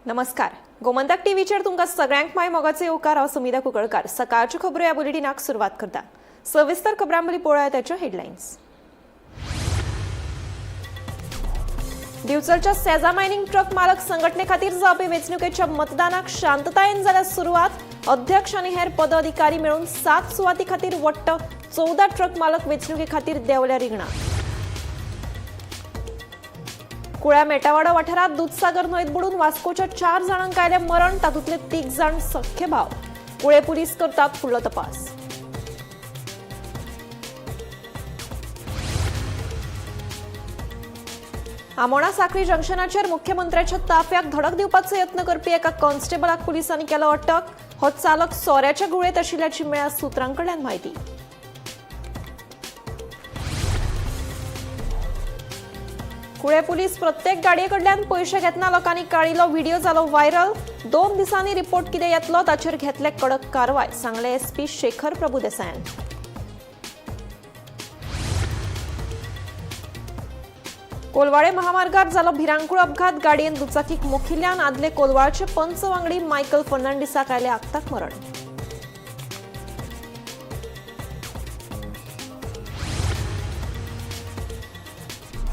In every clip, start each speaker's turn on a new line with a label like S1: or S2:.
S1: नमस्कार. गोमंतक टीव्हीचेर तुमकां सगळ्यांक माय मोगाचे येवकार. हांव सुमिता कुंकळकार. सकाळच्यो खबरो ह्या बुलेटिनाक सुरवात करता. सविस्तर खबरां मदीं पळोवया ताच्यो हेडलायन्स. दिवचलच्या सेजा मायनिंग ट्रक मालक संघटने खातीर जावपी वेंचणुकेच्या मतदानाक शांततायेन जाल्या सुरवात. अध्यक्ष आनी हेर पदाधिकारी मेळून 7 सुवाती खातीर वट्ट 14 ट्रक मालक वेंचणुके खातीर देंवल्या रिंगणां. कुळ्या मेटावाडा वाठारात दूधसागर न्हंयत बुडून वास्कोच्या 4 जाणांक आयलें मरण. तातूंतले 3 जाण सख्खे भाव. कुळे पुलीस करतात फुडलो तपास. आमोणा साखळी जंक्शनाचेर मुख्यमंत्र्याच्या ताफ्याक धडक दिवपाचो यत्न करपी एका कॉन्स्टेबलाक पुलिसांनी केलो अटक. हो चालक सोऱ्याच्या गुळेत आशिल्ल्याची मेळ्ळ्या सुत्रांकडल्यान म्हायती. कुळे पुलीस प्रत्येक गाडयेकडल्यान पयशे घेतना लोकांनी काडिल्लो व्हिडिओ जालो व्हायरल. 2 दिसांनी रिपोर्ट कितें येतलो ताचेर घेतले कडक कारवाय, सांगले एसपी शेखर प्रभुदेसायान. कोलवाळे महामार्गार जालो भिरांकूळ अपघात. गाडयेन दुचाकीक मुखिल्ल्यान आदले कोलवाळचे पंच वांगडी मायकल फर्नांडिसाक आयले आगताक मरण.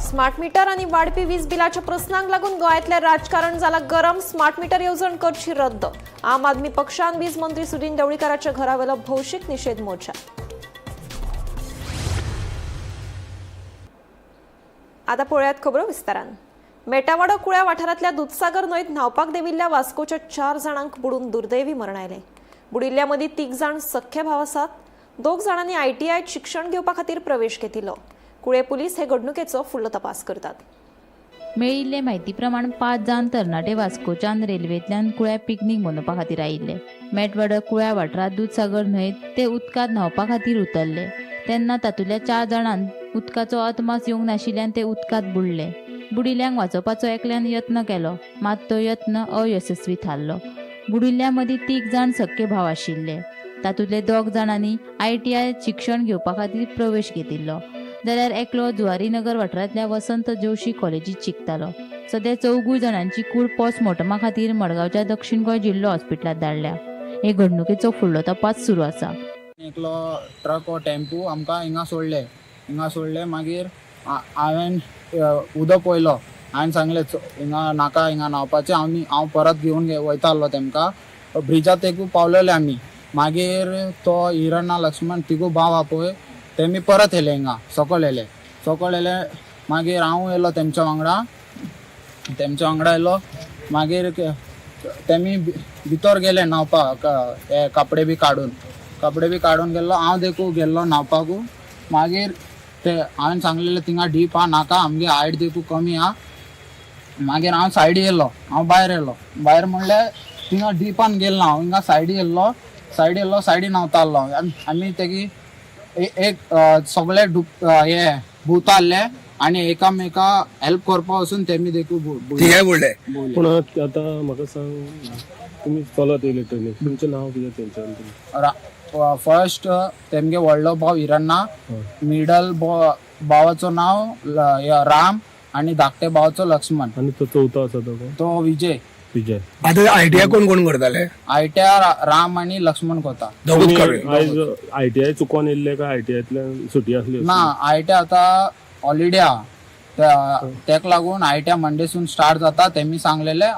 S1: स्मार्ट मीटर आनी वाडपी वीज बिलाच्या प्रस्नांक लागून गोंयांतलें राजकारण जालां गरम. स्मार्ट मीटर येवजण करची रद्द. आम आदमी पक्षान वीज मंत्री सुदीन ढवळीकाराच्या घरावेलो भौशीक निषेध मोर्चा. आता पळयात खबरो विस्तारान. मेटावाडो कुळ्या वाठारांतल्या दूधसागर न्हंयत न्हावपाक देविल्ल्या वास्कोच्या 4 जाणांक बुडून दुर्दैवी मरण आयलें. बुडिल्ल्या मदीं 3 जाण सख्खे भाव आसात. 2 जाणांनी ITIत शिक्षण घेवपा खातीर प्रवेश घेतिल्लो. कुळे पुलीस हे घडणुकेचो फुडलो तपास करतात.
S2: मेळिल्ले म्हायती प्रमाण 5 जाण तरणाटे वास्कोच्यान रेल्वेंतल्यान कुळ्या पिकनीक मनोवपा खातीर आयिल्ले. मेटवाडा कुळ्या वाठारांत दूधसागर न्हंयत ते उदकांत न्हावपा खातीर उतरले. तेन्ना तातूंतल्या 4 जाणांक उदकाचो अदमास येवंक नाशिल्ल्यान ते उदकांत बुडले. बुडिल्ल्यांक वाचोवपाचो एकल्यान यत्न केलो, मात तो यत्न अयशस्वी थारलो. बुडिल्ल्या मदीं 3 जाण सख्खे भाव आशिल्ले. तातूंतले 2 जाणांनी ITIत शिक्षण घेवपा खातीर प्रवेश घेतिल्लो, जाल्यार एकलो जुवारीनगर वाठारांतल्या वसंत जोशी कॉलेजीत शिकतालो. सध्या 4 जाणांची कूड पोस्टमॉर्टमा खातीर मडगांवच्या दक्षिण गोंय जिल्लो हॉस्पिटलांत धाडल्या. हे घडणुकेचो फुडलो तपास सुरू आसा.
S3: एकलो ट्रक व टेम्पो आमकां हिंगा सोडले मागीर हांवें उदक पळयलो. हांवें सांगलें हिंगा नाका, हिंगा न्हावपाचें. हांव परत घेवन वयतालो तेमकां. ब्रिजार तेकू पावलेले आमी. मागीर तो हिरण्णा लक्ष्मण तिगू भाव हा पळय, तेमी परत येले हिंगा सकयल येले. मागीर हांव येयलो तेमच्या वांगडा येयलो. मागीर तेमी भितर गेले न्हावपाक. हे कपडे बी काडून गेल्लो. हांव देखू गेल्लो न्हावपाकू. मागीर ते हांवें सांगलेलें थिंगा डीप हा नाका, आमगे हायट देखू कमी हा. मागीर हांव सायडी येयलो. भायर म्हणल्यार थिंगा डीपान गेलो. हांव हिंगा सायडी येयलो. सायडी न्हावतालो आमी. तेगी एक सगळे हे भूत आसले आनी एकामेका हेल्प करपा वचून तेमी देखू बुडले.
S4: पूण आतां म्हाका सांग, तुमी चलत येयले ट्रेनीन, तुमचें नांव कितें तेंचें?
S3: फर्स्ट तेमगे व्हडलो भाव हिरण्णा, मिडल भावाचो नाव राम आनी धाकटे भावाचो लक्ष्मण.
S4: आनी तो चवथो आसा
S3: तो विजय.
S4: आतां ITI कोण करताले?
S3: ITI राम आनी लक्ष्मण कोता.
S4: आयज ITI चुकोन येयल्ले काय ITIतल्यान सुटी आसली?
S3: ना, ITI आतां हॉलिडे हा. तेक लागून ITI मंडेसून स्टार्ट जाता. तेमी सांगलेले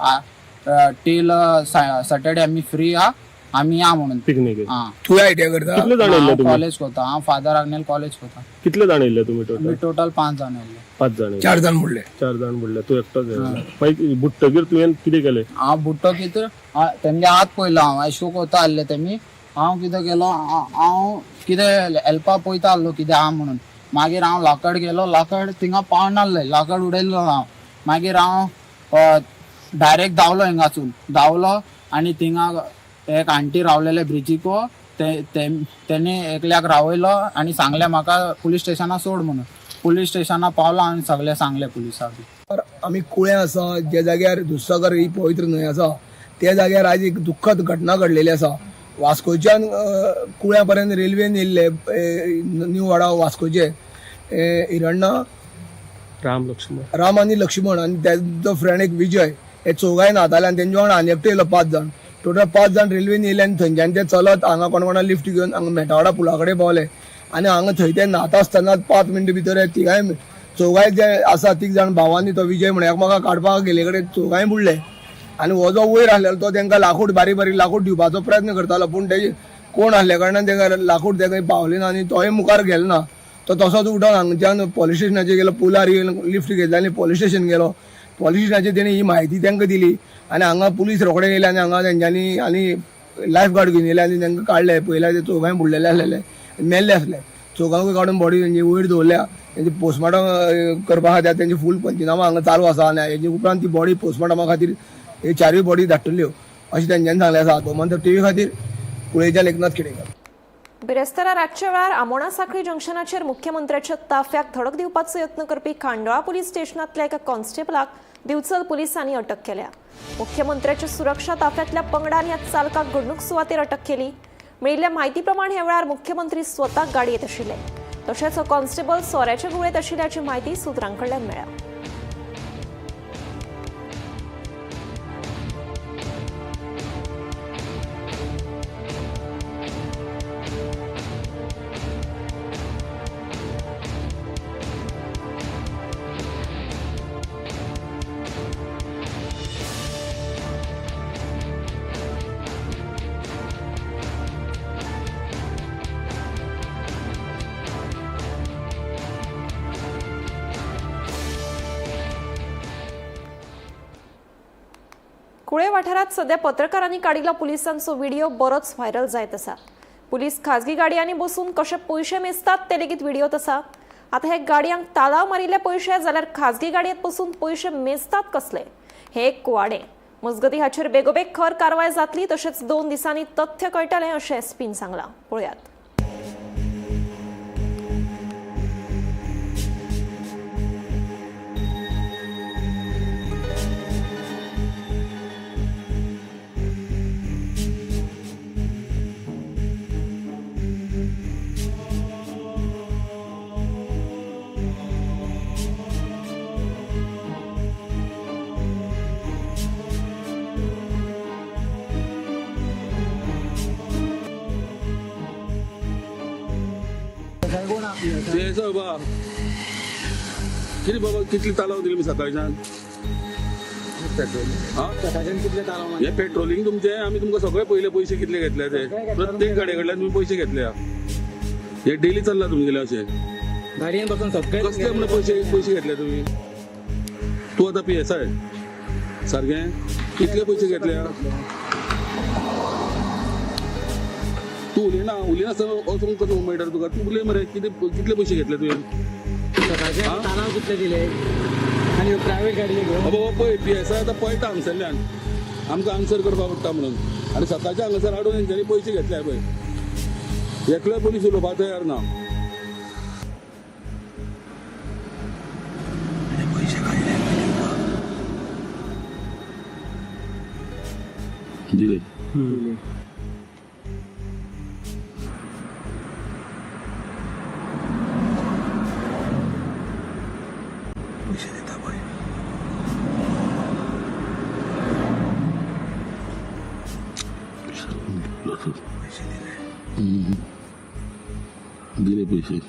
S3: टील सॅटर्डे आमी फ्री हा, आमी या म्हणून
S4: पिकनीक.
S3: तू
S4: ITI करता? कितले जाण येयले तुम्ही?
S3: कॉलेज कोता. हांव फादर आग्नेल कॉलेज कोता.
S4: कितले जाण येयले तुम्ही
S3: टोटल 5 जाण येयले.
S4: 5 जाण. 4 जाण बुडले. तू एकटोच मागीर बुडटकीर तुवें कितें केलें?
S3: हांव बुडटो कितें तेमगे हात पयलो. हांव अशें कोता आसले तेमी. हांव कितें केलो, हांव कितें हेल्पा पळयता आसलो कितें हा म्हणून. मागीर हांव लाकड गेलो. लाकड थिंगा पावनासलें. लाकड उडयल्लो हांव. मागीर हांव डायरेक्ट धांवलो आनी थिंगा एक आंटी रावलेले ब्रिजीको. तेणी एकल्याक रावयलो आनी सांगलें म्हाका पुलीस स्टेशना सोड म्हणून. पुलीस स्टेशना पावलो आनी सगळें सांगलें पुलिसाक.
S5: आमी कुळ्या आसा ज्या जाग्यार दूधसागर ही पवित्र न्हंय आसा त्या जाग्यार आज एक दुख्खद घटना घडलेली आसा. वास्कोच्यान कुळ्या पर्यंत रेल्वेन येयल्ले न्यू वाडा वास्कोचे हिरण्णा
S4: राम लक्ष्मण
S5: राम आणि लक्ष्मण आणि त्याचा फ्रेंड एक विजय हे चौगाय न्हाताले आनी तेंचे वांगडा आनी एकटो येयलो 5 जाण. टोटल 5 जाण रेल्वेन येयले आनी थंयच्यान ते चलत हांगा कोणा लिफ्ट घेवन हांगा मेटावाडा पुला कडेन पावले आनी हांगा थंय ते न्हाता आसतना 5 मिनटां भितर हे तिगाय चौगाय जे आसा 3 जाण भावांनी तो विजय म्हण एकामेका काडपाक गेले कडेन चौगाय बुडले आनी हो जो वयर आसलेलो तो तांकां लाकूड बारीक बारीक लाकूड दिवपाचो प्रयत्न करतालो पूण तेजे कोण आसल्या कारणान ताका लाकूड ताका पावले ना आनी तोय मुखार गेलो ना. तो तसोच उठोन हांगच्यान पुलीस स्टेशनाचेर गेलो पुलार येवन लिफ्ट घेतली आनी पुलीस स्टेशन गेलो. पुलीस स्टेशनाचेर तेणी ही म्हायती तांकां दिली आनी हांगा पुलीस रोखडे येयले आनी हांगा तेंच्यांनी आनी लायफ गार्ड घेवन येयले आनी तांकां काडले. पयल्या ते चौगांय बुडलेले आसलेले मेल्ले आसले. चौगांकूय काडून बॉडी तेंची वयर दवरल्या. तेंची पोस्टमॉर्टम करपा खातीर तेंची फूल पंचनामा हांगा चालू आसा आनी हेजे उपरांत ती बॉडी पोस्टमॉर्टमा खातीर हे 4 बॉडी धाडटल्यो अशें तेंच्यांनी सांगलें आसा. गोमंतक टीव्ही खातीर कुळेच्या एकनाथ खेडेकर.
S1: बिरेस्तारा रातच्या वेळार आमोणा सांखळी जंक्शनाचेर मुख्यमंत्र्याच्या ताफ्याक धडक दिवपाचो यत्न करपी खांडोळा पुलीस स्टेशनांतल्या एका कॉन्स्टेबलाक दिवचल पुलिसांनी अटक केल्या. मुख्यमंत्र्याच्या सुरक्षा ताफ्यांतल्या पंगडान ह्या चालकाक घडणूक सुवातेर अटक केली. मेळिल्ल्या म्हायती प्रमाण हे वेळार मुख्यमंत्री स्वताक गाडयेत आशिल्ले. तशेंच हो कॉन्स्टेबल सोऱ्याच्या गुळेत आशिल्ल्याची म्हायती सुत्रांकडल्यान मेळ्ळ्या. कुळे वाठारात सध्या पत्रकारांनी काडिल्लो पुलिसांचो व्हिडिओ बरोच व्हायरल जायत आसा. पुलीस खाजगी गाडयांनी बसून कशे पयशे मेजतात ते लेगीत व्हिडिओत आसा. आता हे गाडयांक तालाव मारिल्ले पयशे जाल्यार खाजगी गाडयेंत बसून पयशे मेजतात कसले हे एक कुवाडे. मजगती हाचेर बेगोबेग खर कारवाय जातली तशेंच 2 दिसांनी तथ्य कळटलें अशें एसपीन सांगलां. पळयात.
S6: बाबा किती बाबा कितली तालाव दिली मी सकाळच्यान हे पेट्रोलिंग तुमचे आम्ही तुमका सगळे पहिले पैसे कितले घेतले ते प्रत्येक गाडये कडल्यान तुम्ही पैसे घेतले हे डेली चल्ला तुमगेले असे
S3: गाडयेन बसून सगळे
S6: कसले म्हणून पैसे घेतले तुम्ही तू आता PSI सारखे कितले पैसे घेतले तू उलयना असं कसं मेळटा तुका तू उलय मरे कितले पैसे घेतले तुवें
S3: तालाव कितले दिले आनी प्रायवेट गाडये घेवन
S6: बाबा पळय PSI आतां पळयता हांगसरल्यान आमकां आन्सर करपाक पडटा म्हणून आनी सकाळच्या हांगासर हाडून हेंच्यांनी पयशे घेतले पळय एकलोय पुलीस उलोवपाक तयार ना दिले दिले पैसे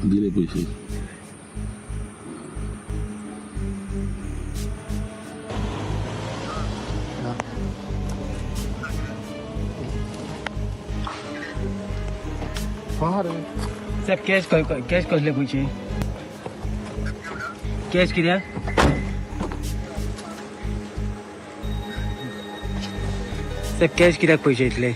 S6: दिले पैसे
S3: साहेब कॅश कसले पैसे कॅश कित्याक साहेब कॅश कित्याक पैसे इतले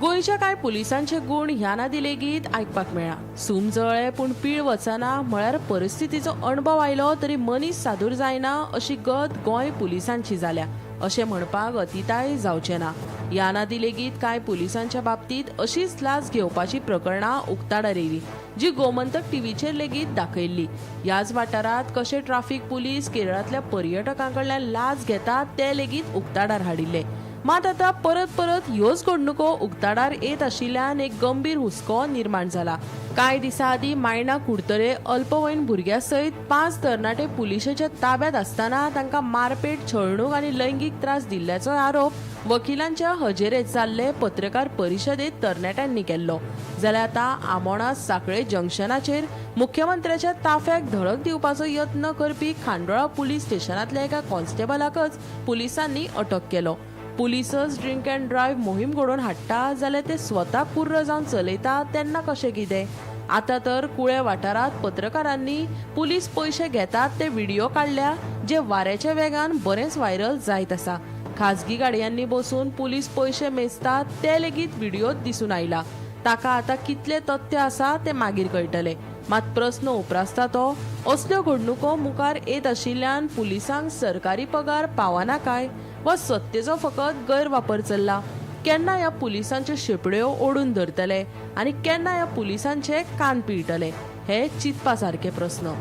S7: गोंयच्या कांय पुलिसांचे गुण ह्या नादी लेगीत आयकपाक मेळ्ळा. सूम जळ्ळे पूण पीळ वचना म्हळ्यार परिस्थितीचो अणभव आयलो तरी मनीस सादूर जायना अशी गत गोंय पुलिसांची जाल्या अशें म्हणपाक अतिताय जावचें ना. ह्या नादी लेगीत कांय पुलिसांच्या बाबतीत अशीच लाज घेवपाची प्रकरणां उक्ताडार येयली जी गोमंतक टीव्हीचेर लेगीत दाखयल्ली. ह्याच वाठारांत कशे ट्राफिक पुलीस केरळांतल्या पर्यटकां कडल्यान लाज घेतात ते लेगीत उक्ताडार हाडिल्ले. मात आतां परत परत ह्योच घडणुको उक्ताडार येत आशिल्ल्यान एक गंभीर हुस्को निर्माण जाला. कांय दिसा आदीं मायणा कुडतरे अल्पवयीन भुरग्या सयत 5 तरणाटे पुलिशेच्या ताब्यांत आसतना तांकां मारपेट, छळणूक आनी लैंगीक त्रास दिल्ल्याचो आरोप वकिलांच्या हजेरेंत जाल्ले पत्रकार परिशदेंत तरणाट्यांनी केल्लो. जाल्यार आतां आमोणा सांखळे जंक्शनाचेर मुख्यमंत्र्याच्या ताफ्याक धडक दिवपाचो यत्न करपी खांडोळा पुलीस स्टेशनांतल्या एका कॉन्स्टेबलाकच पुलिसांनी अटक केलो. पुलिसच ड्रिंक अँड ड्रायव्ह मोहीम घडोवन हाडटा जाल्यार ते स्वता कुर्र जावन चलयता तेन्ना कशें कितें? आतां तर कुळ्या वाठारांत पत्रकारांनी पुलीस पयशे घेतात ते व्हिडिओ काडल्या जे वाऱ्याच्या वेगान बरेंच व्हायरल जायत आसा. खाजगी गाडयांनी बसून पुलीस पयशे मेजतात ते लेगीत व्हिडिओत दिसून आयला. ताका आतां कितले तथ्य आसा ते मागीर कळटले. मात प्रस्न उपरासता तो असल्यो घडणुको मुखार येत आशिल्ल्यान पुलिसांक सरकारी पगार पावना काय वा सत्तेचो फकत गैरवापर चल्ला? केन्ना ह्या पुलिसांच्यो शेपड्यो ओडून धरतले आनी केन्ना ह्या पुलिसांचे कान पिळटले? हे चिंतपा सारखे प्रस्न.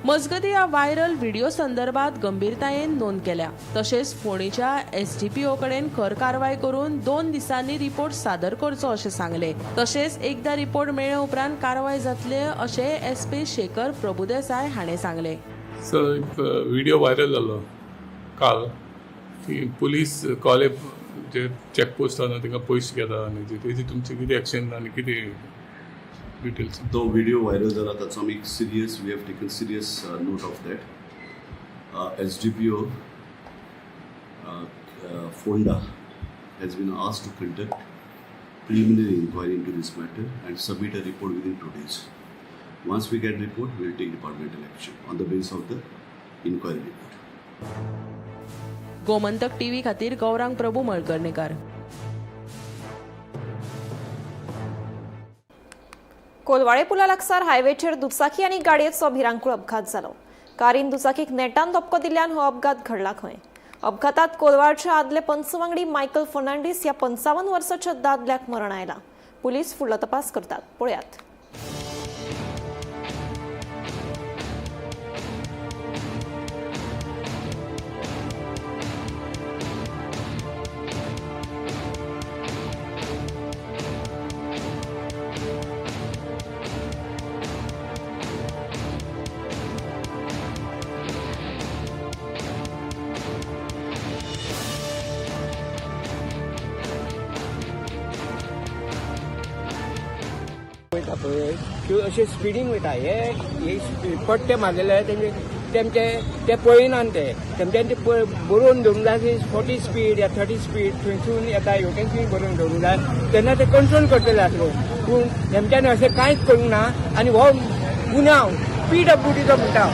S7: मजगती ह्या व्हायरल व्हिडिओ संदर्भात गंभीरतायेन नोंद केल्या. तशेंच फोंडेच्या SDPO कडेन खर कारवाय करून 2 दिसांनी रिपोर्ट सादर करचो अशें सांगले. तशेंच एकदा रिपोर्ट मेळ्ळे उपरांत कारवाय जातले अशें SP शेखर प्रभुदेसाय हाणें सांगले.
S8: सर एक व्हिडिओ व्हायरल जालो काल की पुलीस कॉलेज जे चॅकपोस्ट आसा तांकां पयशे घेता आनी तेजी तुमचे कितें एक्शन आनी कितें डिटेल्स?
S9: तो व्हिडिओ व्हायरल जाला ताचो आमी serious we have taken serious note of that. SDPO Ponda has been asked to conduct preliminary inquiry into this matter and submit a report within 2 days. Once we get report, we will take departmental action on the basis of the inquiry report.
S7: Gomantak TV खातीर गौरांग प्रभू मळकर्णीकार.
S1: कोलवाळे पुला लागसार हायवेचेर दुचाकी आनी गाडयेचो भिरांकूळ अपघात जालो. कारीन दुचाकीक नेटान धपको दिल्ल्यान हो अपघात घडला खंय. अपघातात कोलवाळच्या आदले पंचवांगडी मायकल फर्नांडीस ह्या 55 वर्साच्या दादल्याक मरण आयला. पुलीस फुडलो तपास करतात. पळयात.
S5: अशें स्पिडीन वयता हे पट्टे मारलेले ते पळयना तेमच्यान ते बरोवन धरूंक जाय 40 स्पीड या 30 स्पीड थंयसून येता हेवटेनसून बरोवन धरूंक जाय तेन्ना ते कंट्रोल करतले आसलो. पूण तेमच्यान अशें कांयच करूंक ना आनी हो गुन्यांव PWDचो म्हणटा.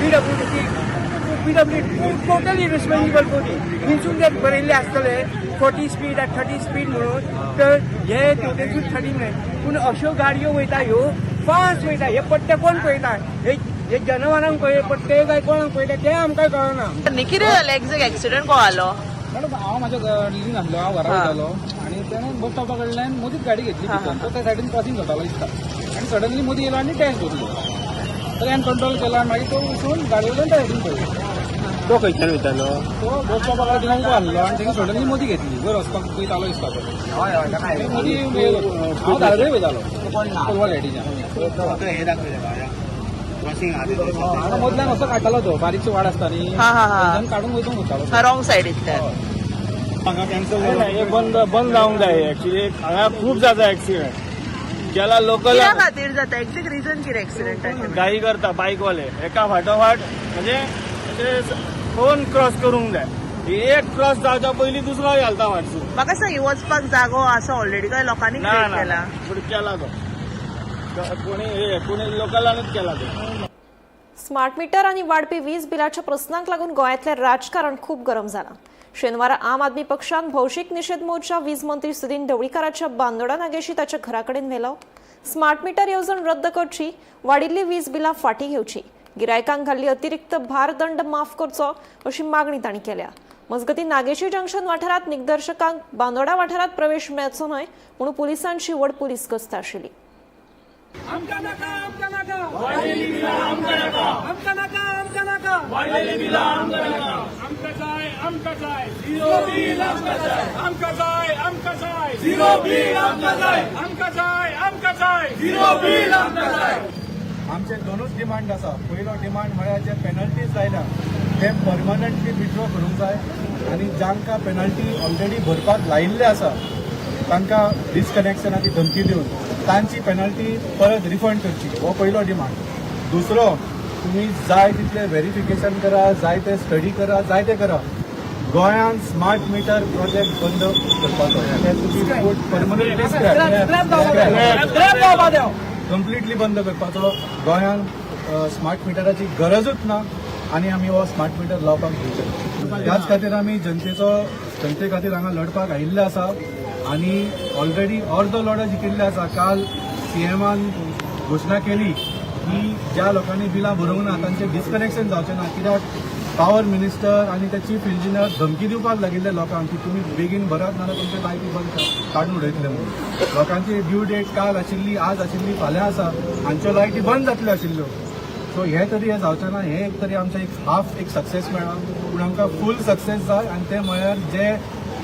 S5: PWD टोटली रिस्पॉन्सिबल पुलीस थंयसून ते बरयल्ले आसतले 40 स्पीड या 30 स्पीड म्हणून तर हे थंयसून 30 मिनट. पूण अश्यो गाडयो वयता ह्यो फास्ट वयता. हे पट्टे कोण पळयता? हे जनावरांक पट्टे काय कोणाक पळयता ते आमकां कळना.
S7: कितें जालें एक्सिडेंट को जालो?
S3: मॅडम हांव म्हाज्या गाडयेन आसलो. हांव घरा वयतालो आनी तेणें बस स्टॉपा कडल्यान मदींच गाडी घेतली तो त्या सायडीन क्रॉसींग करतालो दिसता आनी सडनली मदीं येयलो आनी टॅच धरलो. तर हांवें कंट्रोल केलो आनी मागीर तो वचून गाडी वयल्यान त्या सायडीन पळयलो.
S4: तो खंयच्यान वयतालो?
S3: तो बस स्टॉपा कडेन आमकां आहलो आनी तेणी सडनली मदीं घेतली. वयर वचपाक पळयतालो दिसता तो. मदीं हांव धांवतय वयतालो कोलवा सायडीच्यान. मदल्यान असो काडटालो तो बारीकसो वाड आसता न्ही थंयच्यान काडून वचूंक वतालो
S7: रॉंग सायडींतल्यान.
S4: हांगा कॅन्सल हे बंद जावंक जाय. एक्चुली हांगा खूब जाता एक्सिडेंट. ज्याला लोकल
S7: खातीर जाता एक्झॅक्ट रिजन कितें एक्सिडेंटाचें?
S4: गाई करता बायकवाले एका फाटोफाट म्हणजे फोन क्रॉस करूंक जाय. एक क्रॉस जावच्या पयलीं दुसरो घालता वाटसून.
S7: म्हाका सांग वचपाक जागो आसा ऑलरेडी काय लोकांनी क्रिएट केला?
S4: केला तो कोणी लोकलानूच केला तो.
S1: स्मार्ट मीटर आणि वाढपी वीज बिलाच्या प्रश्नांक लागून गोंयांतलें राजकारण खूब गरम जालां. शेनवार आम आदमी पक्षान भौशीक निषेध मोर्चा वीज मंत्री सुदीन ढवळीकाराच्या बांदोडा नागेशी ताच्या घराकडेन व्हेलो. स्मार्ट मीटर येवजण रद्द करची, वाडिल्ली वीज बिलां फाटीं घेवची, गिरायकांक घाल्ली अतिरिक्त भारदंड माफ करचो अशी मागणी तांणी केल्या. मजगती नागेशी जंक्शन वाठारात निदर्शकांक बांदोडा वाठारात प्रवेश मेळचो न्हय म्हणून पुलिसांची व्हड पुलीस गस्त आशिल्ली.
S10: आमचे दोनूच डिमांड आसा. पयलो डिमांड म्हळ्यार जे पेनल्टीज लायल्या ते परमनंटली विथड्रॉ करूंक जाय आनी जांकां पेनल्टी ऑलरेडी भरपाक लायिल्ले आसा तांकां डिस्कनेक्शनाची धमकी दिवन तांची पेनल्टी परत रिफंड करची, हो पयलो डिमांड. दुसरो, तुम्ही जाय तितले व्हेरिफिकेशन करा, जाय ते स्टडी करा, जाय ते करा, गोंयांत स्मार्ट मीटर प्रोजेक्ट बंद करपाचो. परमनंटली कंप्लिटली बंद करपाचो. गोंयांत स्मार्ट मिटराची गरजूच ना आनी आमी हो स्मार्ट मिटर लावपाक दिवचे. ह्याच खातीर आमी जनते खातीर हांगा लढपाक आयिल्ले आसा आनी ऑलरेडी अर्दो लढो जिखिल्ले आसा. काल सीएमान घोशणा केली की ज्या लोकांनी बिलां भरूंक ना तांचे डिस्कनेक्शन जावचें ना, कित्याक पॉवर मिनिस्टर आनी ते चीफ इंजिनियर धमकी दिवपाक लागिल्ले लोकांक की तुमी बेगीन भरात नाजाल्यार तुमचे लायटी बंद काडून उडयतले म्हणून. लोकांची ड्यू डेट काल आशिल्ली, आज आशिल्ली, फाल्यां आसा, हांच्यो लायटी बंद जातल्यो आशिल्ल्यो. सो हे तरी हे जावचें ना. हे एक तरी आमचें हाफ सक्सेस मेळ्ळा, पूण आमकां फूल सक्सेस जाय आनी ते म्हळ्यार जे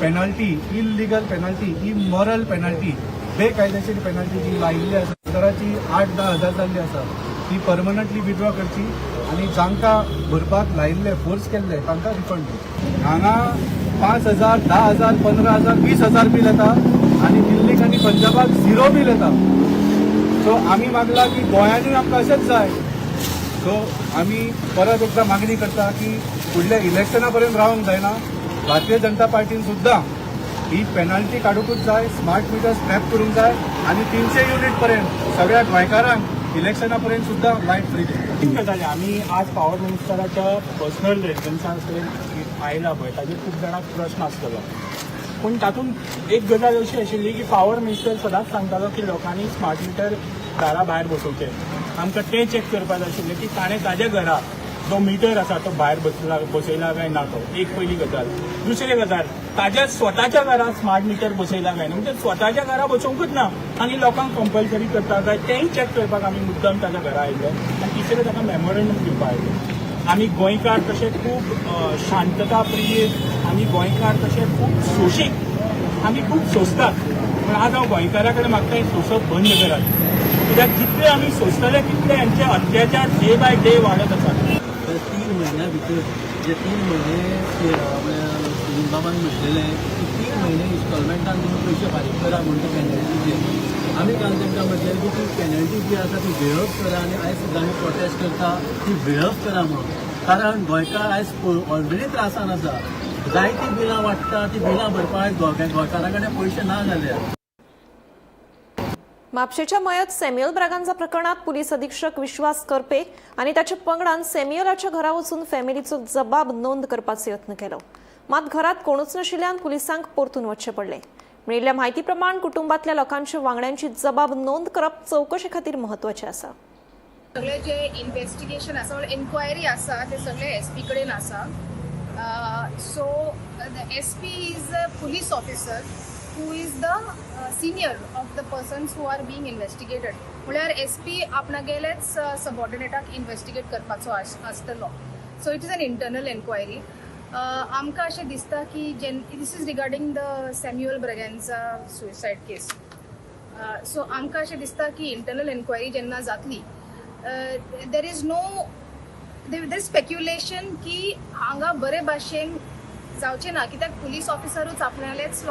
S10: penalty, illegal penalty, immoral penalty, बेकायदेशीर पेनल्टी जी लायिल्ली आसा, दराची 8-10 हजार जाल्ली आसा, ती परमनंटली विथड्रॉ करची आनी जांकां भरपाक लायिल्ले, फोर्स केल्ले तांकां रिफंड दिवची. हांगा 5,000, 10,000, 15,000, 20,000 बील येता आनी दिल्लीक आनी पंजाबाक 0 बील येता. सो आमी मागला की गोंयांनी आमकां अशेंच जाय. सो आमी परत एकदा मागणी करता की फुडल्या इलेक्शना पर्यंत रावंक जायना. भारतीय जनता पार्टीन सुद्दां ही पेनल्टी काडूकूच जाय, स्मार्ट मिटर स्क्रॅप करूंक जाय आनी 300 युनिट पर्यंत सगळ्या गोंयकारांक इलेक्शना पर्यंत सुद्दां लायट फ्री दिवची.
S4: आमी आज पॉवर मिनिस्टराच्या पर्सनल रेजिडन्सा कडेन आयला पळय, ताजेर खूब जाणांक प्रश्न आसतलो. पूण तातूंत एक गजाल अशी आशिल्ली की पॉवर मिनिस्टर सदांच सांगतालो की लोकांनी स्मार्ट मिटर दारा भायर बसोवचे. आमकां तें चॅक करपाक जाय आशिल्लें की ताणें ताज्या घरा जो मिटर आसा तो भायर बसयला काय ना, तो एक पयली गजाल. दुसरी गजाल, ताज्या स्वताच्या घरा स्मार्ट मिटर बसयला काय ना, म्हणजे स्वताच्या घरा बसोवंकूच ना आनी लोकांक कंपल्सरी करता काय तेंय चॅक करपाक आमी मुद्दम ताज्या घरा आयले. आनी तिसरें ताका मेमोरंडम दिवपाक आयले. आमी गोंयकार तशे खूब शांतता प्रिय, आमी गोंयकार तशे खूब सोशीक, आमी खूब सोंसतात. पूण आज हांव गोंयकारा कडेन मागता हें सोंसप बंद करात, कित्याक जितले आमी सोंसतले तितले यांचे अत्याचार डे बाय डे वाडत आसात.
S11: 3 महिन्या भितर जे 3 महिने बाबान म्हटलेले की 3 महिने इन्स्टॉलमेंटान तुम्ही पैसे फारीक करा म्हणून पेनल्टीचे. आमी काल तांकां म्हटलें की ती पेनल्टी जी आसा ती वेळप करा आनी आयज सुद्दां आमी प्रोटेस्ट करता ती वेळप करा म्हणून. कारण गोंयकार आयज ऑलरेडी त्रासान आसा, जायतीं बिलां वाडटा, ती बिलां भरपाक गोंयकारा कडेन पयशे ना जाले.
S1: म्हापशेच्या मयत सॅम्युअल ब्रागांजा प्रकरणात पोलीस अधीक्षक विश्वास करपे आणि त्याच्या पंगडान सॅम्युअलाच्या घरा वचून फॅमिलीचो जबाब नोंद करपाचो यत्न केलो. मात घरात कोणूच नाशिल्ल्यान पुलिसांक परतून वचचें पडलें. मेळिल्ल्या म्हायती प्रमाण कुटुंबातल्या लोकांच्या वांगड्यांची जबाब नोंद करप चौकशे खातीर म्हत्वाचें आसा.
S12: सगळे जे इन्व्हेस्टिगेशन आसा, एन्क्वायरी आसा, ते सगळे एसपी कडेन आसा. So the SP is a police officer who is the senior of the persons who are being investigated. म्हळ्यार एसपी आपणागेलेच सबऑर्डिनेटाक इन्व्हेस्टिगेट करपाचो आसतलो. So it is an internal enquiry. आमकां अशें दिसता की this is regarding the Samuel Braganza suicide case. So आमकां अशें दिसता की इंटरनल एन्क्वायरी जेन्ना जातली, देर इज स्पेक्युलेशन की हांगा बरे भाशेन जावचें ना, कित्याक पुलीस ऑफिसरूच आपणालेच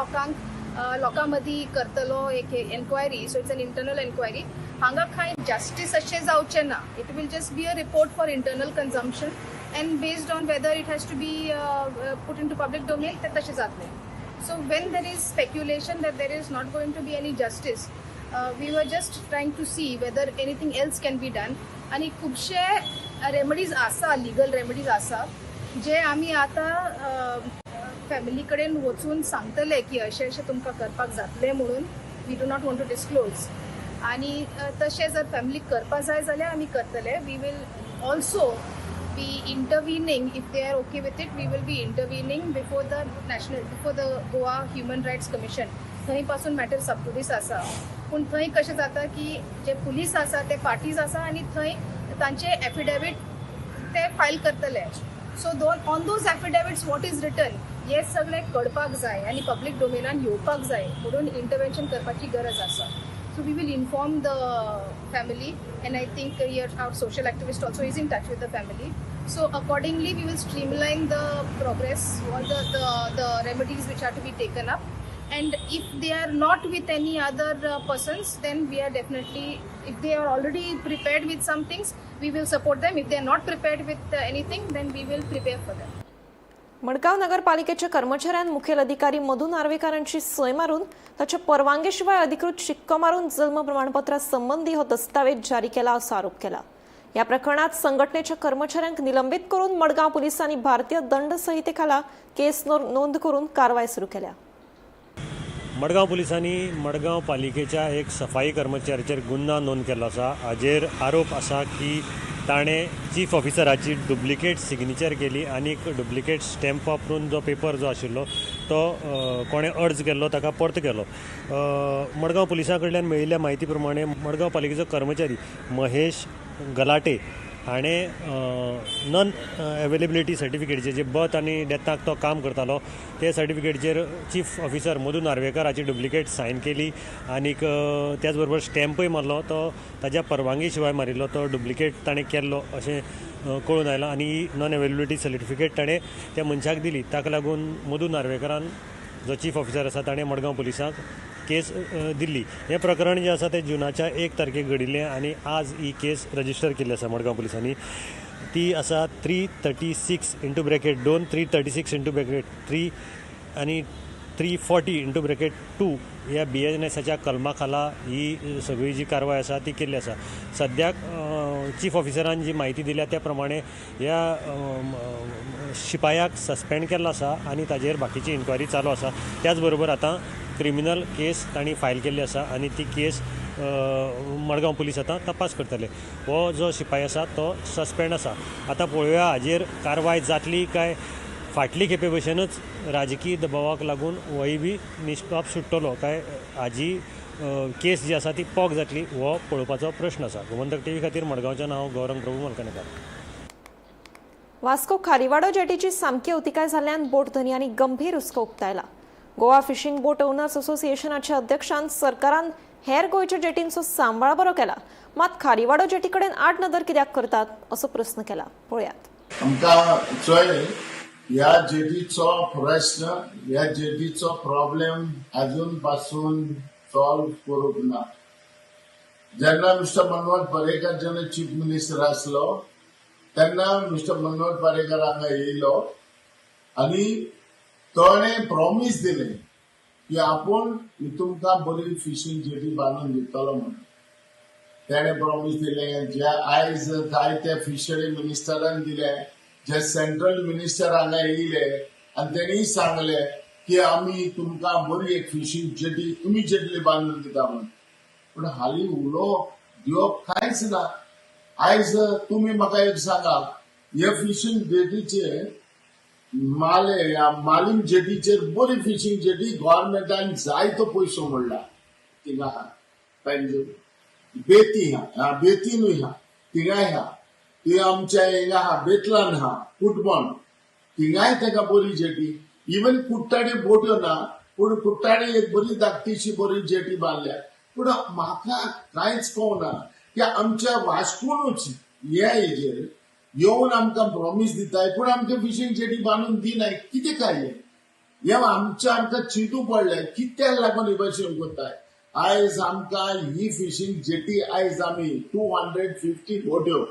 S12: लोकां मदीं करतलो एक enquiry. So it's an internal enquiry. हांगा कांय जस्टीस अशें जावचें ना. It will just be a report for internal consumption and based on whether it has to be put into public domain तें तशें जातलें. So when there is speculation that there is not going to be any justice, we were just trying to see whether anything else can be done. आनी खुबशे remedies आसा, legal remedies आसा, जे आमी आतां फॅमिली कडेन वचून सांगतले की अशें तुमकां करपाक जातलें म्हणून we do not want to disclose आनी तशें जर फॅमिलीक करपा जाय जाल्यार आमी करतले we will also be intervening if they are okay with it we will be intervening before the Goa human rights commission थंय पासून मॅटर सबजुडीस आसा पूण थंय कशें जाता की जे पुलीस आसा ते पार्टीज आसा आनी थंय तांचे एफिडेवीट ते फायल करतले so on those affidavits what is written हे सगळें कळपाक जाय आनी पब्लीक डोमेनान येवपाक जाय म्हणून इंटरवेन्शन करपाची गरज आसा so we will inform the family and I think our social activist also is in touch with the family so accordingly we will streamline the progress or the remedies which are to be taken up and if they are not with any other persons then we are definitely if they are already prepared with some things we will support them if they are not prepared with anything then we will prepare for them.
S1: Madgaon नगरपालिकेच्या कर्मचाऱ्यांनी मुखेल अधिकारी मधु नार्वेकरांची सय मारून त्याच्या परवानगीशिवाय अधिकृत शिक्को मारून जन्म प्रमाणपत्रा संबंधी हो दस्तावेज जारी केला असा आरोप केला. या प्रकरणात संघटनेच्या कर्मचाऱ्यांक निलंबित करून मडगाव पोलिसांनी भारतीय दंड संहितेखाला केस नोंद करून कारवाई सुरू केल्या.
S13: मडगाव पुलिसांनी मडगाव पालिकेच्या एक सफाई कर्मचाऱ्याचेर गुन्हा नोंद केलो आसा. हाजेर आरोप आसा की ताणें चीफ ऑफिसराची डुप्लिकेट सिग्नेचर केली आनी डुप्लिकेट स्टॅम्प वापरून जो पेपर जो आशिल्लो तो कोणें अर्ज केल्लो ताका परत केलो. मडगाव पुलिसां कडल्यान मेळिल्ल्या म्हायती प्रमाणे मडगाव पालिकेचो कर्मचारी महेश गलाटे हाणें नॉन अवेलेबिलिटी सर्टिफिकेटचेर जे बर्थ आनी डेथाक तो काम करतालो ते सर्टिफिकेटचेर चीफ ऑफिसर मधु नार्वेकर हाची डुप्लिकेट सायन केली आनीक त्याच बरोबर स्टॅम्पय मारलो तो ताज्या परवानगी शिवाय मारिल्लो तो डुप्लिकेट ताणें केल्लो अशें कळून आयलां आनी नॉन अवेलेबिलिटी सर्टिफिकेट ताणें त्या मनशाक दिली. ताका लागून मधु नार्वेकरान जो चीफ ऑफिसर आसा ताणें मडगांव पुलिसांक केस दिल्ली. हें प्रकरण जें आसा तें जुनाच्या 1 तारखेक घडिल्लें आनी आज ही केस रजिस्टर केल्ली आसा मडगांव पुलिसांनी. ती आसा 336(2), 336(3) आनी 340(2) ह्या BNSच्या कलमा खाला ही सगळी जी कारवाय आसा ती केल्ली आसा. सद्याक चीफ ऑफिसरान जी म्हायती दिल्या त्या प्रमाणे ह्या शिपायाक सस्पेंड केल्लो आसा आनी ताजेर बाकीची इन्क्वायरी चालू आसा. त्याच बरोबर आतां क्रिमिनल केस तांणी फायल केल्ली आसा आनी ती केस मडगांव पुलीस आतां तपास करतले. हो जो शिपाई आसा तो सस्पेंड आसा. आतां पळोवया हाजेर कारवाय जातली काय फाटली खेपे भशेनूच राजकीय दबावाक लागून होय बी निश्पाप सुट्टलो काय हाजी केस जी आसा ती पोग जातली हो पळोवपाचो प्रश्न आसा. गोमंतक TV खातीर मडगांवच्यान हांव गौरंग प्रभू मलकानेकार.
S1: वास्को खारीवाडो जेटीची सामकी अवतिकाय जाल्ल्यान बोट धन्यांनी गंभीर हुस्को उक्तायला. गोवा फिशिंग बोट ओनर्स असोसिएशनाच्या अध्यक्षान सरकारान हेर गोंयच्या जेटींचो सांबाळ बरो केला मात खारीवाडो जेटी कडेन आड नदर कित्याक करतात असो प्रश्न केला. पळयात.
S14: आमकां चोय ह्या जेटीचो प्रश्न ह्या जेटीचो प्रॉब्लेम अजून पासून सॉल्व करूंक ना. जेन्ना मिस्टर मनोहर पर्रेकर जेन्ना चीफ मिनिस्टर आसलो तेन्ना मिस्टर मनोहर पर्रेकर हांगा येयलो आनी ताणें प्रॉमिस दिलें की आपूण तुमकां बरी फिशींग जेटी बांदून दितलो म्हणून. तेणें प्रॉमिस दिलें जे आयज जायते फिशरी मिनिस्टरान दिलें जे सेंट्रल मिनिस्टर हांगा येयले आनी तेणी सांगले की आमी तुमकां बरी एक फिशींग जेटी इमिजिएटली बांदून दिता म्हणून. पूण हालीं उलोवप दिवप कांयच ना. आयज तुमी म्हाका एक सांगा हे फिशींग जेटीचेर मालीम जेटीचेर बरी फिशींग जेटी गव्हर्मेंटान जायतो पयसो मोडला. थिंगा आहा पेंजू बेती हा बेतीनूय हा थिंगाय हा ती आमच्या हिंगा आहा बेतलान आहा कुटबॉन थिंगाय ताका बरी जेटी इवन कुट्टाडे बोट्यो ना पूण कुट्टाडे एक बरी धाकटीशी बरी जेटी बांदल्या. पूण म्हाका कांयच कळना की आमच्या वास्कोनूच ह्या हेजेर येवन आमकां प्रॉमिस दिताय पूण आमकां फिशींग जेटी बांदून दिनाय. कितें काय हे आमकां चिंतू पडलें कित्याक लागून हे भशेन करताय. आयज आमकां ही फिशींग जेटी आयज आमी 250 बोट्यो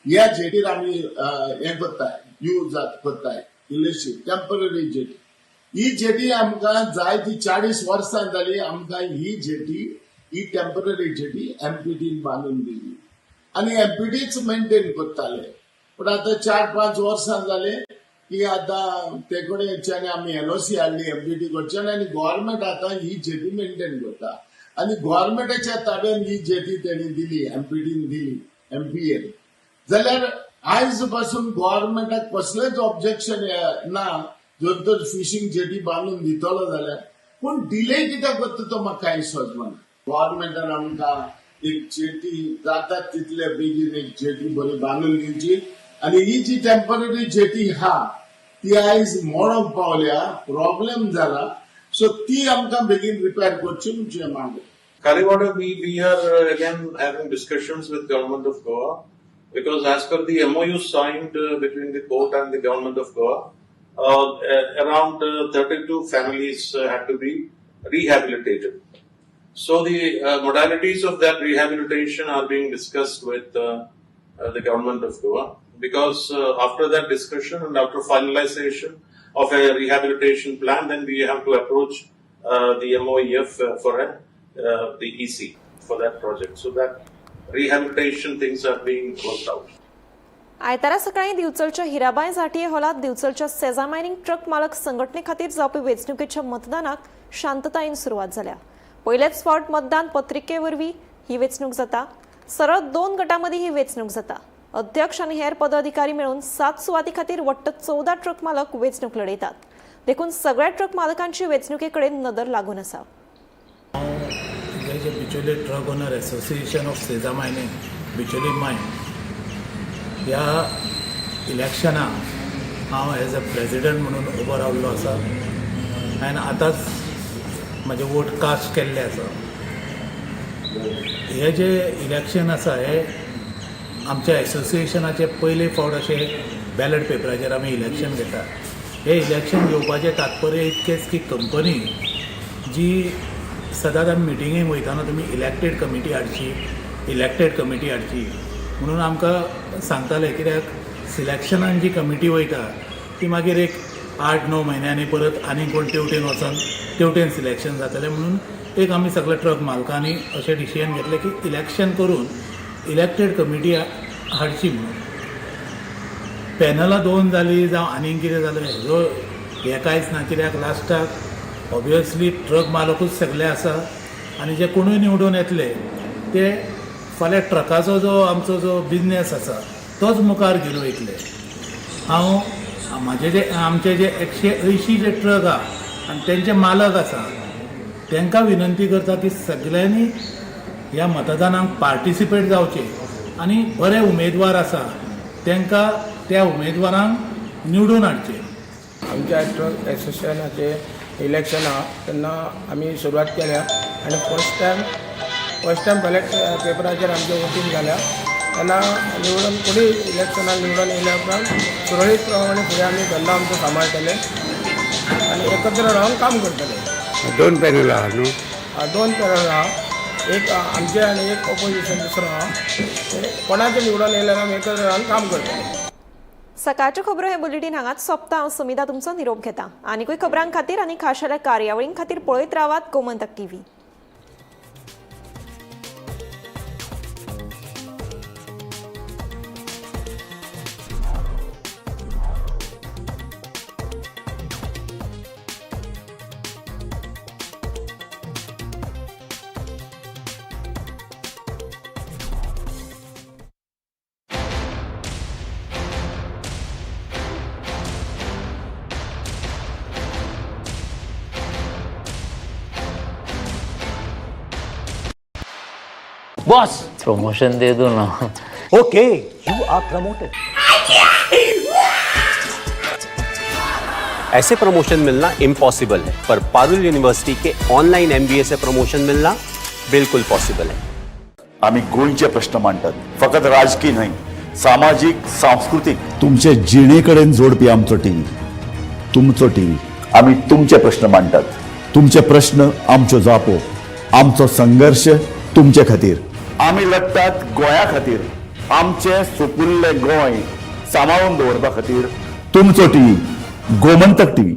S14: ह्या जेटीर आमी हें करताय यूज करताय इल्लीशी टेम्पररी जेटी. ही जेटी आमकां जाय ती 40 वर्सां जाली आमकां ही जेटी ही टेम्पररी जेटी MPTन बांदून दिली आनी MPTच मेंटेन करताले. पूण आतां 4-5 वर्सां जाले की आता ते कडेच्यान आमी LOC हाडली MPT कडच्यान आणि गव्हर्नमेंट आता ही जेटी मेंटेन करता आणि गव्हर्नमेंटाच्या ताब्यात ही जेटी त्यांनी दिली MPTन दिली MPN जाल्यार आयज पासून गव्हर्नमेंटाक कसलेच ऑब्जेक्शन ना जर तर फिशिंग जेटी बांदून दितलो जाल्यार पूण डिले कित्याक करता तो म्हाका कांय समजना गव्हर्नमेंटान आमकां एक जेटी जाता तितले बेगीन एक जेटी बरी बांदून दिवची आणि ही जी टेम्पररी जेटी हा ती आयज मोडोंक पावल्या प्रॉब्लेम जाला सो ती आमकां बेगीन रिपेर करची म्हणजे मागणी
S15: Kaliwada, we are again having discussions with Government of Goa because as per the MOU signed between the court and the Government of Goa, around 32 families had to be rehabilitated. So the modalities of that rehabilitation are being discussed with the Government of Goa because after that discussion and after finalization of a rehabilitation plan, then we have to approach the MOEF for the EC for that project. So that rehabilitation things are being worked out.
S1: आयतारा सकाळी दिवचलच्या हिराबाई जाटये हॉलात दिवचलच्या सेजा mining truck मालक संघटने खातीर जावपी वेंचणुकेच्या मतदानाक शांततायेन सुरवात जाल्या. पयलेच फावट मतदान पत्रिके वरवीं ही वेंचणूक जाता. सरळ 2 गटांमदी ही वेंचणूक जाता. अध्यक्ष आनी हेर पदाधिकारी मेळून 7 सुवाती खातीर वट्ट 14 ट्रक मालक वेंचणूक लढयतात. देखून सगळ्या ट्रक मालकांची वेंचणुके कडेन नदर लागून आसा.
S4: जे Bicholim truck owner association of Sesa mining Bicholim mine ह्या इलेक्शनाक हांव एज अ प्रेसिडेंट म्हणून उबो रावल्लो आसा. हांवें आतांच म्हाजें वोट कास्ट केल्लें आसा. हे जे इलेक्शन आसा हे आमच्या एसोसिएशनाचे पयले फावट अशे बॅलट पेपराचेर आमी इलेक्शन घेतात. हे इलेक्शन घेवपाचें तात्पर्य इतकेंच की कंपनी जी सदांच आमी मिटिंगेक वयताना तुमी इलेक्टेड कमिटी हाडची म्हणून आमकां सांगताले कित्याक सिलेक्शनान जी कमिटी वयता ती मागीर एक 8-9 म्हयन्यांनी परत आनी कोण तेवटेन वचोन तेवटेन सिलेक्शन जातलें म्हणून एक आमी सगळे ट्रक मालकांनी अशें डिसिजन घेतलें की इलेक्शन करून इलेक्टेड कमिटी हाडची म्हणून. पॅनलां 2 जालीं जावं आनीक कितें जालें हें कांयच ना कित्याक लास्टाक ऑब्वियसली ट्रक मालकूच सगळे आसा आनी जे कोणूय निवडून येतले ते फाल्यां ट्रकाचो जो आमचो जो बिजनेस आसा तोच मुखार घेवन वयतले. हांव आमचे जे 180 जे ट्रक आहा आनी तेंचे मालक आसा तांकां विनंती करता की सगळ्यांनी ह्या मतदानाक पार्टिसिपेट जावचें आनी बरे उमेदवार आसा तांकां त्या उमेदवारांक निवडून हाडचें.
S5: आमच्या ट्रक एसोसिएशनाचे इलेक्शन आहा तेन्ना आमी सुरवात केल्या आनी फर्स्ट टायम बॅलेट पेपराचेर आमचें वोटींग जाल्या तेन्ना निवडून कोणी इलेक्शनाक निवडून येयल्या उपरांत सुरळीत प्रमाणे फुडें आमी धंदो आमचो सांबाळटले आनी एकत्र रावन काम करतले.
S16: 2 पॅनल आहा न्हू?
S5: 2 पॅनल आहा. एक आमचे आनी एक ऑपोजिशन दुसरो आहा. कोणाचें निवडून येयल्यार आमी एकत्र रावन काम करतले.
S1: सकाळच्यो खबरो हे बुलेटिन हांगाच सोंपता. हांव समिता तुमचो निरोप घेता. आनीकूय खबरां खातीर आनी खाशेल्या कार्यावळीं खातीर पळयत रावात गोमंतक TV.
S17: बॉस प्रमोशन दे दो ना. Okay you are promoted.
S18: ऐसे प्रमोशन मिलना इम्पॉसिबल है पर पारुल यूनिवर्सिटी के ऑनलाइन MBA से प्रमोशन मिलना बिल्कुल पॉसिबल है.
S19: आम्ही गोंयचे प्रश्न मांडतात फकत राजकीय न्हय सामाजिक सांस्कृतिक तुमचे जिणेकडेन जोडपी आमचो टीव्ही तुमचो टीव्ही. आम्ही तुमचे प्रश्न मांडतात. तुमचे प्रश्न आमच्यो जापो आमचो संघर्ष तुमचे खातीर. आम्ही लढतात गोंया खातीर. आमचे सोपुल्ले गोंय सांबाळून दवरपा खातीर तुमचो टीव्ही गोमंतक TV.